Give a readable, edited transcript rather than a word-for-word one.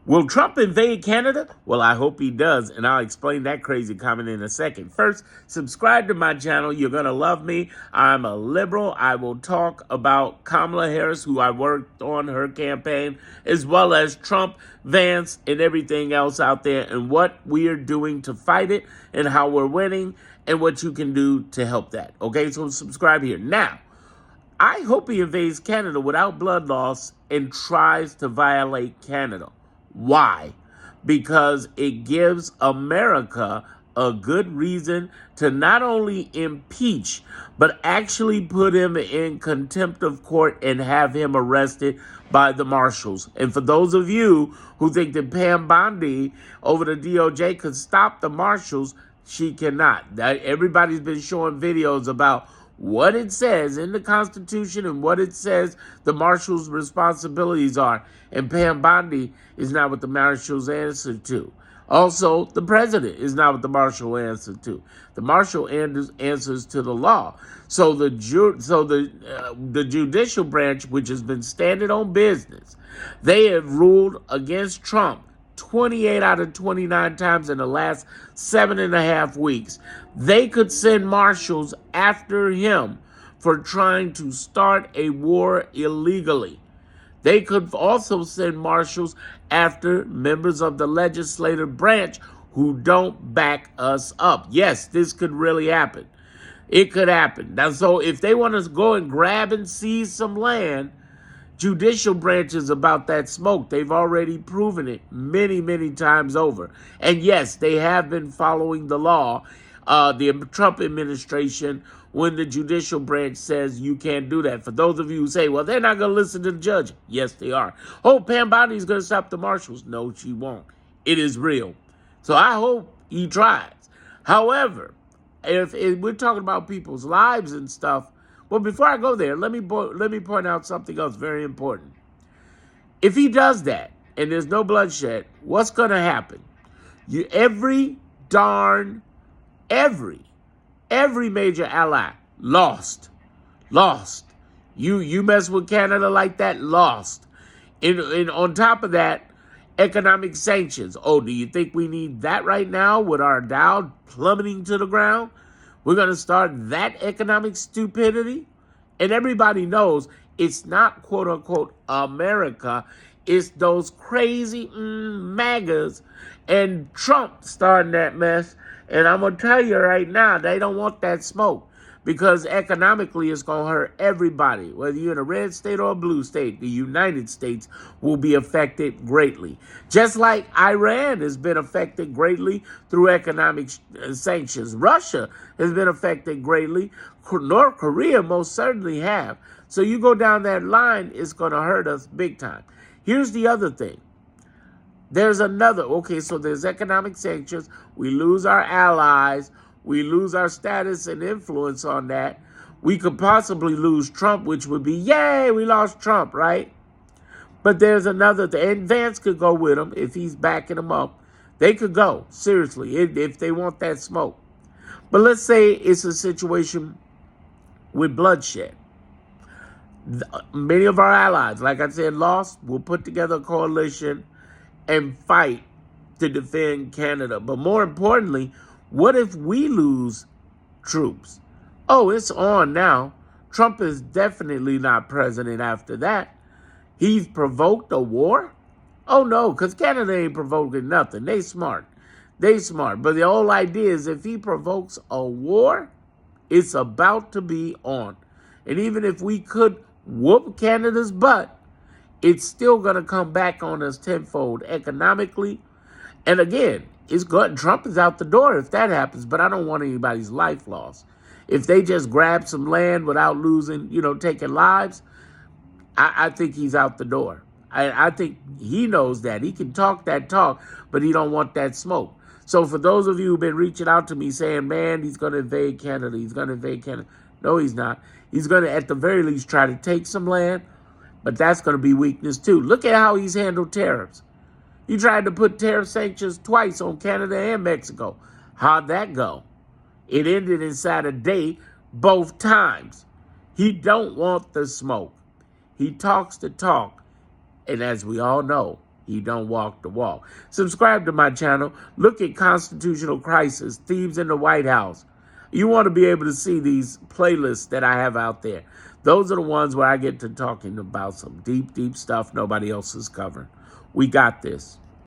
Will Trump invade Canada? Well, I hope he does, and I'll explain that crazy comment in a second. First, subscribe to my channel. You're going to love me. I'm a liberal. I will talk about Kamala Harris, who I worked on her campaign, as well as Trump, Vance, and everything else out there, and what we are doing to fight it, and how we're winning, and what you can do to help that. Okay, so subscribe here. Now, I hope he invades Canada without blood loss and tries to violate Canada. Why? Because it gives America a good reason to not only impeach, but actually put him in contempt of court and have him arrested by the marshals. And for those of you who think that Pam Bondi over the DOJ could stop the marshals, she cannot. Everybody's been showing videos about what it says in the Constitution and what it says the marshal's responsibilities are. And Pam Bondi is not what the marshal's answer to. Also, the president is not what the marshal answers to. The marshal answers to the law. So the judicial branch, which has been standing on business, they have ruled against Trump 28 out of 29 times in the last 7.5 weeks. They could send marshals after him for trying to start a war illegally. They could also send marshals after members of the legislative branch who don't back us up. Yes, this could really happen. It could happen. Now, so if they want to go and grab and seize some land, judicial branch is about that smoke. They've already proven it many, many times over. And yes, they have been following the law. The Trump administration, when the judicial branch says you can't do that. For those of you who say, well, they're not going to listen to the judge. Yes, they are. Oh, Pam Bondi is going to stop the marshals. No, she won't. It is real. So I hope he tries. However, if we're talking about people's lives and stuff, well, before I go there, let me point out something else very important. If he does that and there's no bloodshed, what's going to happen? Every major ally lost. You mess with Canada like that, lost. And on top of that, economic sanctions. Oh, do you think we need that right now with our Dow plummeting to the ground? We're going to start that economic stupidity? And everybody knows it's not, quote unquote, America. It's those crazy MAGAs and Trump starting that mess. And I'm going to tell you right now, they don't want that smoke because economically it's going to hurt everybody. Whether you're in a red state or a blue state, the United States will be affected greatly. Just like Iran has been affected greatly through economic sanctions. Russia has been affected greatly. North Korea most certainly have. So you go down that line, it's going to hurt us big time. Here's the other thing. There's another, okay, so there's economic sanctions. We lose our allies. We lose our status and influence on that. We could possibly lose Trump, which would be, yay, we lost Trump, right? But there's another thing. And Vance could go with him if he's backing him up. They could go, seriously, if they want that smoke. But let's say it's a situation with bloodshed. Many of our allies, like I said, lost. We'll put together a coalition and fight to defend Canada. But more importantly, what if we lose troops? Oh, it's on now. Trump is definitely not president after that. He's provoked a war? Oh, no, because Canada ain't provoking nothing. They smart. But the whole idea is if he provokes a war, it's about to be on. And even if we could whoop Canada's butt, it's still going to come back on us tenfold economically. And again, it's good. Trump is out the door if that happens, but I don't want anybody's life lost. If they just grab some land without losing, taking lives, I think he's out the door. I think he knows that. He can talk that talk, but he don't want that smoke. So for those of you who've been reaching out to me saying, man, he's going to invade Canada. He's going to invade Canada. No, he's not. He's going to, at the very least, try to take some land. But that's going to be weakness, too. Look at how he's handled tariffs. He tried to put tariff sanctions twice on Canada and Mexico. How'd that go? It ended inside a day both times. He don't want the smoke. He talks the talk. And as we all know, He don't walk the walk. Subscribe to my channel. Look at Constitutional Crisis, Thieves in the White House. You want to be able to see these playlists that I have out there. Those are the ones where I get to talking about some deep, deep stuff nobody else is covering. We got this.